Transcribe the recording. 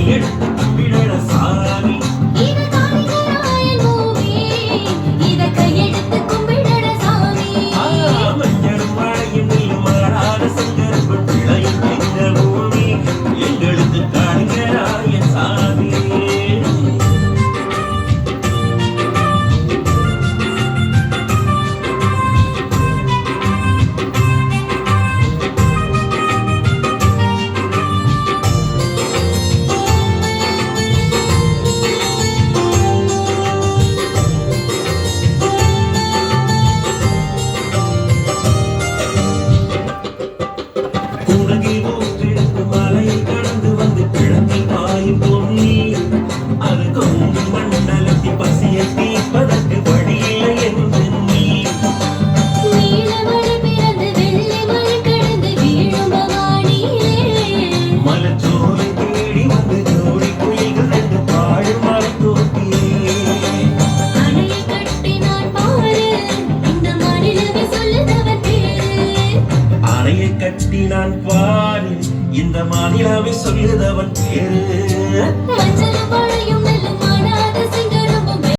கையெடுத்து கும்பிடட சாமி. மஞ்சளும் மழையும் நீயும் மாறாத சங்கரப்பன் பிள்ளையும் எங்க பூமி எங்களுக்கு காணிகராயன் சாமி. கட்டினான் பாரு இந்த மாநிலாவை சொல்லுதவன் பேரு.